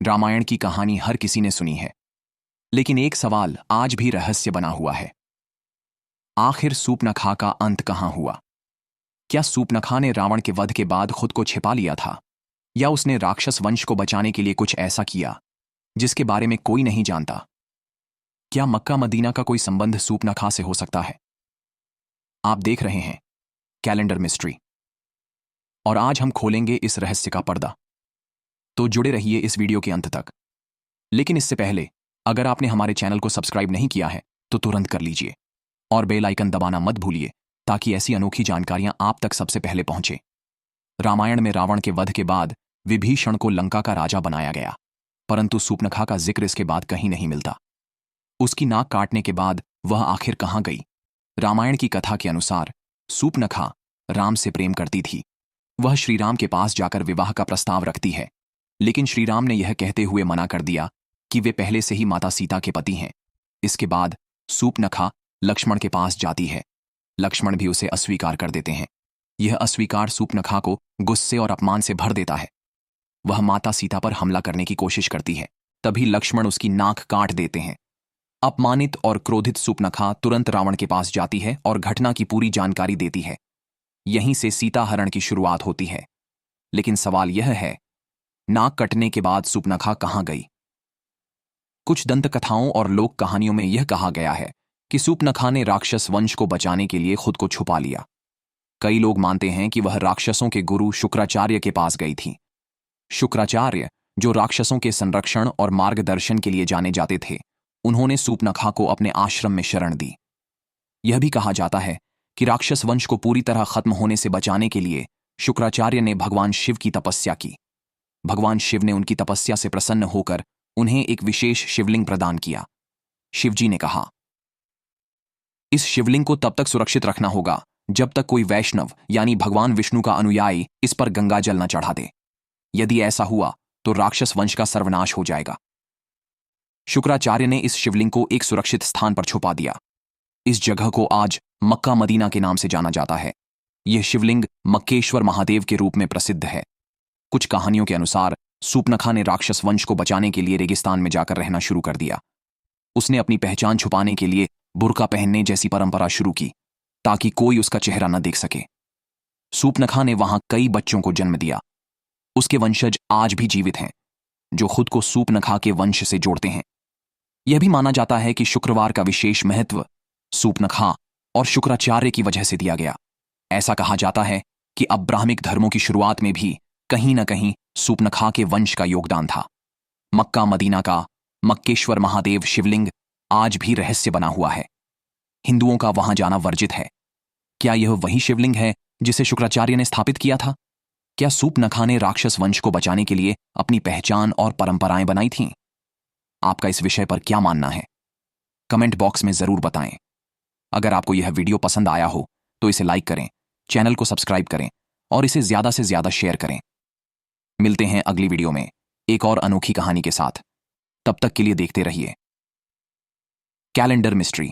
रामायण की कहानी हर किसी ने सुनी है, लेकिन एक सवाल आज भी रहस्य बना हुआ है। आखिर सूर्पनखा का अंत कहां हुआ? क्या सूर्पनखा ने रावण के वध के बाद खुद को छिपा लिया था, या उसने राक्षस वंश को बचाने के लिए कुछ ऐसा किया जिसके बारे में कोई नहीं जानता? क्या मक्का मदीना का कोई संबंध सूर्पनखा से हो सकता है? आप देख रहे हैं कैलेंडर मिस्ट्री, और आज हम खोलेंगे इस रहस्य का पर्दा। तो जुड़े रहिए इस वीडियो के अंत तक। लेकिन इससे पहले, अगर आपने हमारे चैनल को सब्सक्राइब नहीं किया है तो तुरंत कर लीजिए और बेल आइकन दबाना मत भूलिए, ताकि ऐसी अनोखी जानकारियां आप तक सबसे पहले पहुंचे। रामायण में रावण के वध के बाद विभीषण को लंका का राजा बनाया गया, परंतु सूर्पनखा का जिक्र इसके बाद कहीं नहीं मिलता। उसकी नाक काटने के बाद वह आखिर कहां गई? रामायण की कथा के अनुसार सूर्पनखा राम से प्रेम करती थी। वह श्रीराम के पास जाकर विवाह का प्रस्ताव रखती है, लेकिन श्रीराम ने यह कहते हुए मना कर दिया कि वे पहले से ही माता सीता के पति हैं। इसके बाद सूर्पनखा लक्ष्मण के पास जाती है। लक्ष्मण भी उसे अस्वीकार कर देते हैं। यह अस्वीकार सूर्पनखा को गुस्से और अपमान से भर देता है। वह माता सीता पर हमला करने की कोशिश करती है, तभी लक्ष्मण उसकी नाक काट देते हैं। अपमानित और क्रोधित सूर्पनखा तुरंत रावण के पास जाती है और घटना की पूरी जानकारी देती है। यहीं से सीता हरण की शुरुआत होती है। लेकिन सवाल यह है, नाक कटने के बाद सूर्पनखा कहां गई? कुछ दंत कथाओं और लोक कहानियों में यह कहा गया है कि सूर्पनखा ने राक्षस वंश को बचाने के लिए खुद को छुपा लिया। कई लोग मानते हैं कि वह राक्षसों के गुरु शुक्राचार्य के पास गई थी। शुक्राचार्य, जो राक्षसों के संरक्षण और मार्गदर्शन के लिए जाने जाते थे, उन्होंने सूर्पनखा को अपने आश्रम में शरण दी। यह भी कहा जाता है कि राक्षस वंश को पूरी तरह खत्म होने से बचाने के लिए शुक्राचार्य ने भगवान शिव की तपस्या की। भगवान शिव ने उनकी तपस्या से प्रसन्न होकर उन्हें एक विशेष शिवलिंग प्रदान किया। शिवजी ने कहा, इस शिवलिंग को तब तक सुरक्षित रखना होगा जब तक कोई वैष्णव यानी भगवान विष्णु का अनुयायी इस पर गंगा जल न चढ़ा दे। यदि ऐसा हुआ तो राक्षस वंश का सर्वनाश हो जाएगा। शुक्राचार्य ने इस शिवलिंग को एक सुरक्षित स्थान पर छुपा दिया। इस जगह को आज मक्का मदीना के नाम से जाना जाता है। यह शिवलिंग मक्केश्वर महादेव के रूप में प्रसिद्ध है। कुछ कहानियों के अनुसार सूर्पनखा ने राक्षस वंश को बचाने के लिए रेगिस्तान में जाकर रहना शुरू कर दिया। उसने अपनी पहचान छुपाने के लिए बुर्का पहनने जैसी परंपरा शुरू की, ताकि कोई उसका चेहरा न देख सके। सूर्पनखा ने वहां कई बच्चों को जन्म दिया। उसके वंशज आज भी जीवित हैं, जो खुद को सूर्पनखा के वंश से जोड़ते हैं। यह भी माना जाता है कि शुक्रवार का विशेष महत्व सूर्पनखा और शुक्राचार्य की वजह से दिया गया। ऐसा कहा जाता है कि अब्राहमिक धर्मों की शुरुआत में भी कहीं न कहीं सूर्पनखा के वंश का योगदान था। मक्का मदीना का मक्केश्वर महादेव शिवलिंग आज भी रहस्य बना हुआ है। हिंदुओं का वहां जाना वर्जित है। क्या यह वही शिवलिंग है जिसे शुक्राचार्य ने स्थापित किया था? क्या सूर्पनखा ने राक्षस वंश को बचाने के लिए अपनी पहचान और परंपराएं बनाई थीं? आपका इस विषय पर क्या मानना है? कमेंट बॉक्स में जरूर बताएं। अगर आपको यह वीडियो पसंद आया हो तो इसे लाइक करें, चैनल को सब्सक्राइब करें और इसे ज्यादा से ज्यादा शेयर करें। मिलते हैं अगली वीडियो में एक और अनोखी कहानी के साथ। तब तक के लिए देखते रहिए कैलेंडर मिस्ट्री।